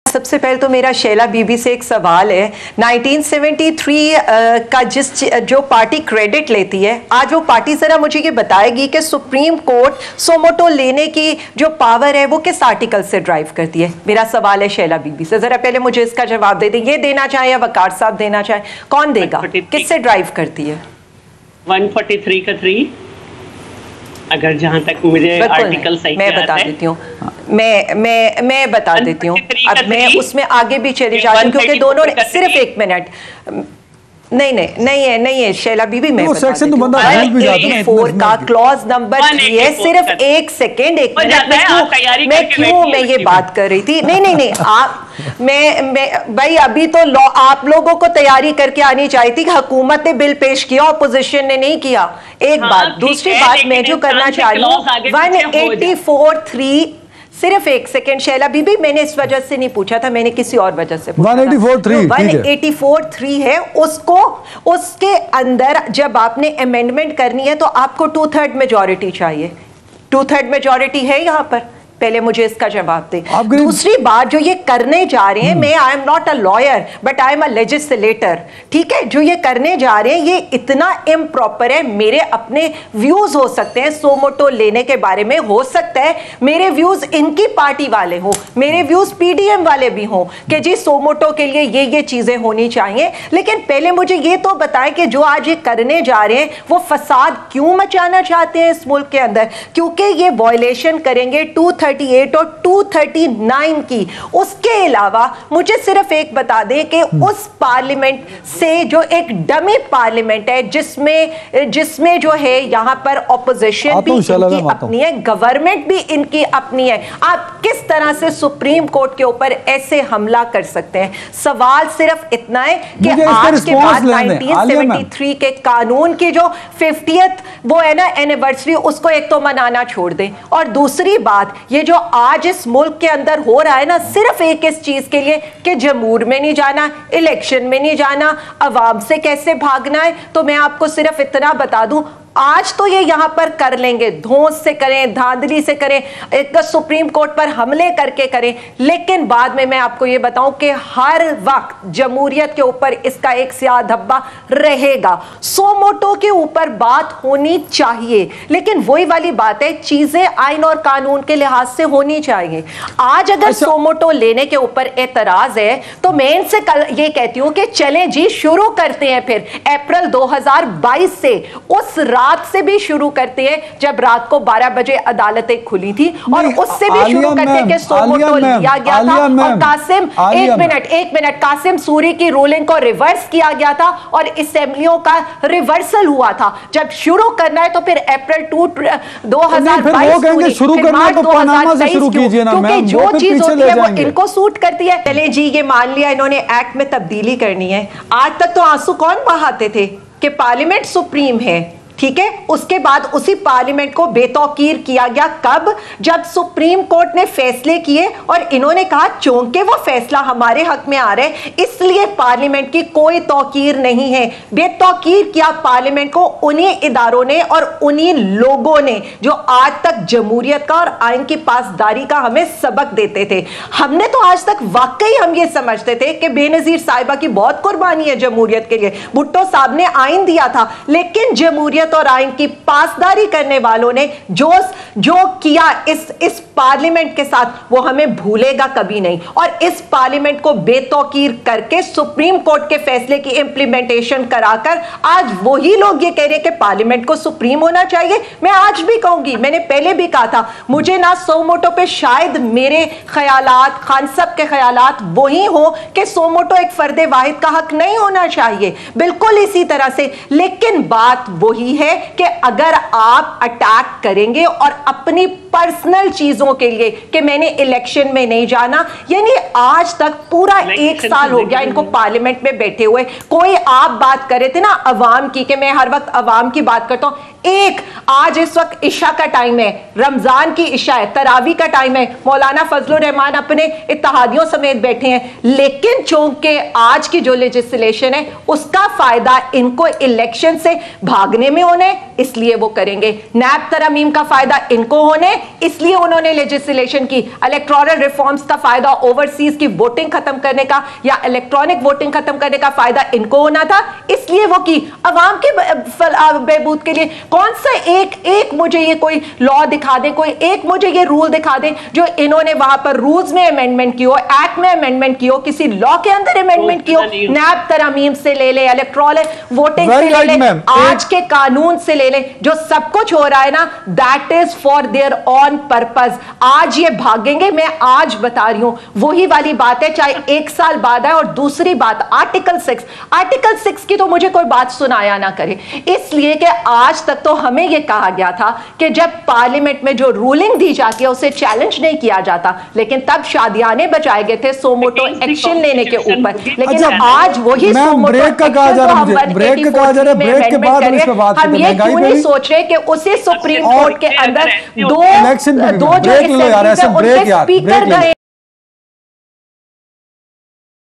سب سے پہلے تو میرا شیلا بی بی سے ایک سوال ہے. 1973 کا جو پارٹی کریڈٹ لیتی ہے, آج وہ پارٹی ذرا مجھے یہ بتائے گی کہ سپریم کورٹ سوموٹو لینے کی جو پاور ہے وہ کس آرٹیکل سے ڈرائیو کرتی ہے. میرا سوال ہے شیلا بی بی سے, ذرا پہلے مجھے اس کا جواب دے دیں. یہ دینا چاہیں یا وقار صاحب دینا چاہیں, کون دے گا, کس سے ڈرائیو کرتی ہے؟ 143 کا 3, اگر جہاں تک مجھے آرٹیکل صحیح میں بتا دیتی ہوں, میں بتا دیتی ہوں. اب میں اس میں آگے بھی چلی جاتی ہوں کیونکہ دونوں صرف ایک منٹ. نہیں ہے شیلا بی بی, میں بتا دیتی ہوں. 184 کا کلوز نمبر 3 ہے. صرف ایک سیکنڈ, ایک منٹ, میں یہ بات کر رہی تھی. نہیں آپ بھائی ابھی تو آپ لوگوں کو تیاری کر کے آنی چاہیے تھی کہ حکومت نے بل پیش کیا, اپوزیشن نے نہیں کیا. ایک بات. دوسری بات میں جو کرنا چاہ رہی ہوں, 184.3, صرف ایک سیکنڈ شیلا بی بی, میں نے اس وجہ سے نہیں پوچھا تھا, میں نے کسی اور وجہ سے پوچھا تھا. 184.3 ہے, اس کے اندر جب آپ نے امینڈمنٹ کرنی ہے تو آپ کو 2/3 میجورٹی چاہیے. 2/3 میجورٹی ہے یہاں پر, پہلے مجھے اس کا جواب دیں. دوسری بات جو یہ کرنے جا رہے ہیں, میں I'm not a liar but I'm a legislator, ٹھیک ہے, جو یہ کرنے جا رہے ہیں یہ اتنا امپراپر ہے. میرے اپنے ویوز ہو سکتے ہیں سوموٹو لینے کے بارے میں, ہو سکتا ہے میرے ویوز ان کی پارٹی والے ہوں, میرے ویوز پی ڈی ایم والے بھی ہوں کہ جی سوموٹو کے لیے یہ چیزیں ہونی چاہیے. لیکن پہلے مجھے یہ تو بتائیں کہ جو آج یہ کرنے جا رہے ہیں وہ فساد کیوں مچانا چاہتے ہیں اس ملک کے اندر, کیونکہ یہ وائلیشن کریں گے 238 اور 239 کی. اس کے علاوہ مجھے صرف ایک بتا دیں کہ اس پارلیمنٹ سے جو ایک ڈمی پارلیمنٹ ہے جس میں جو ہے یہاں پر اپوزیشن بھی ان کی اپنی ہے, گورنمنٹ بھی ان کی اپنی ہے, آپ کس طرح سے سپریم کورٹ کے اوپر ایسے حملہ کر سکتے ہیں؟ سوال صرف اتنا ہے کہ آج کے بعد 1973 کے قانون کی جو 50th وہ ہے نا اینیورسری, اس کو ایک تو منانا چھوڑ دیں. اور دوسری بات, یہ جو آج اس ملک کے اندر ہو رہا ہے نا, صرف ایک اس چیز کے لیے کہ جمہور میں نہیں جانا, الیکشن میں نہیں جانا, عوام سے کیسے بھاگنا ہے. تو میں آپ کو صرف اتنا بتا دوں, آج تو یہ یہاں پر کر لیں گے, دھونس سے کریں, دھاندلی سے کریں, ایک سپریم کورٹ پر حملے کر کے کریں, لیکن بعد میں آپ کو یہ بتاؤں کہ ہر وقت جمہوریت کے اوپر اس کا ایک سیاہ دھبا رہے گا. سوموٹو کے اوپر بات ہونی چاہیے, لیکن وہی والی بات ہے, چیزیں آئین اور قانون کے لحاظ سے ہونی چاہیے. آج اگر سوموٹو لینے کے اوپر اعتراض ہے تو میں ان سے یہ کہتی ہوں کہ چلیں جی شروع کرتے ہیں پھر اپریل 2022 سے, اس رات سے بھی شروع کرتے ہیں جب رات کو 12 بجے عدالتیں کھلی تھی, اور اس سے بھی شروع کرتے ہیں کہ سوموٹو لیا گیا تھا اور قاسم, ایک منٹ, قاسم سوری کی رولنگ کو ریورس کیا گیا تھا اور اسمبلیوں کا ریورسل ہوا تھا. جب شروع کرنا ہے تو پھر اپریل 2022 کیونکہ جو چیز ہوتی ہے وہ ان کو سوٹ کرتی ہے. چلے جی یہ مان لیا انہوں نے ایکٹ میں تبدیلی کرنی ہے. آج تک تو آنسو کون بہاتے تھے کہ پارلیمنٹ سپریم ہے, ٹھیک ہے, اس کے بعد اسی پارلیمنٹ کو بے توقیر کیا گیا. کب؟ جب سپریم کورٹ نے فیصلے کیے اور انہوں نے کہا چونکہ وہ فیصلہ ہمارے حق میں آ رہا ہے اس لیے پارلیمنٹ کی کوئی توقیر نہیں ہے. بے توقیر کیا پارلیمنٹ کو انہی اداروں نے اور انہی لوگوں نے جو آج تک جمہوریت کا اور آئین کی پاسداری کا ہمیں سبق دیتے تھے. ہم نے تو آج تک واقعی ہم یہ سمجھتے تھے کہ بے نظیر صاحبہ کی بہت قربانی ہے جمہوریت کے لیے, بھٹو صاحب نے آئین دیا تھا, لیکن جمہوریت اور آئین کی پاسداری کرنے والوں نے جو کیا اس پارلیمنٹ کے ساتھ وہ ہمیں بھولے گا کبھی نہیں. اور اس پارلیمنٹ کو بے توقیر کر کے سپریم کورٹ کے فیصلے کی امپلیمنٹیشن کرا کر آج وہی لوگ یہ کہہ رہے ہیں کہ پارلیمنٹ کو سپریم ہونا چاہیے. میں آج بھی کہوں گی, میں نے پہلے بھی کہا تھا, مجھے نہ سوموٹو پہ شاید میرے خیالات, خان صاحب کے خیالات وہی ہوں کہ سوموٹو ایک فرد واحد کا حق نہیں ہونا چاہیے, بالکل اسی طرح سے. لیکن بات وہی ہے کہ اگر آپ اٹیک کریں گے اور اپنی پرسنل چیزوں کے لیے کہ میں نے الیکشن میں نہیں جانا, یعنی آج تک پورا 1 سال ہو گیا ان کو پارلیمنٹ میں بیٹھے ہوئے. کوئی آپ بات کر رہے تھے نا عوام کی کہ میں ہر وقت عوام کی بات کرتا ہوں, ایک آج اس وقت عشاء کا ٹائم ہے, رمضان کی عشاء ہے, تراوی کا ٹائم ہے, مولانا فضل الرحمان اپنے اتحادیوں سمیت بیٹھے ہیں, لیکن چونکہ آج کی جو لیجسلیشن ہے اس کا فائدہ ان کو الیکشن سے بھاگنے میں ہونے, اس لیے وہ کریں گے. نیب ترامیم کا فائدہ ان کو ہونے, اس لیے انہوں نے لیجسلیشن کی. الیکٹورل ریفارمز کا فائدہ اوورسیز کی ووٹنگ ختم کرنے کا یا الیکٹرانک ووٹنگ ختم کرنے کا فائدہ ان کو ہونا تھا, اس لیے وہ کی. عوام کے بہبود کے لیے کون سا ایک مجھے یہ کوئی لا دکھا دیں, کوئی ایک مجھے یہ رول دکھا دیں جو انہوں نے وہاں پر رولز میں امینڈمنٹ کی ہو, ایکٹ میں امینڈمنٹ کی ہو, کسی لا کے اندر امینڈمنٹ کی ہو. نیب ترامیم سے لے لے, الیکٹرال ووٹنگ سے لے لے, آج کے قانون سے لے لے, جو سب کچھ ہو رہا ہے نا, that is for their own purpose. آج یہ بھاگیں گے, میں آج بتا رہی ہوں, وہی والی بات ہے چاہے ایک سال بعد ہے. اور دوسری بات, آرٹیکل 6 کی تو مجھے کوئی بات سنایا نہ کرے, اس لیے کہ آج تک تو ہمیں یہ کہا گیا تھا کہ جب پارلیمنٹ میں جو رولنگ دی جاتی ہے اسے چیلنج نہیں کیا جاتا, لیکن تب شادیانے بچائے گئے تھے سوموٹو ایکشن لینے کے اوپر. لیکن آج وہی سوموٹو ایکشن کو ہم 184 میں امینڈمنٹ کریں. ہم یہ کیوں نہیں سوچ رہے کہ اسی سپریم کورٹ کے اندر دو جو اسمبلیز ہیں ان کے اسپیکر گئے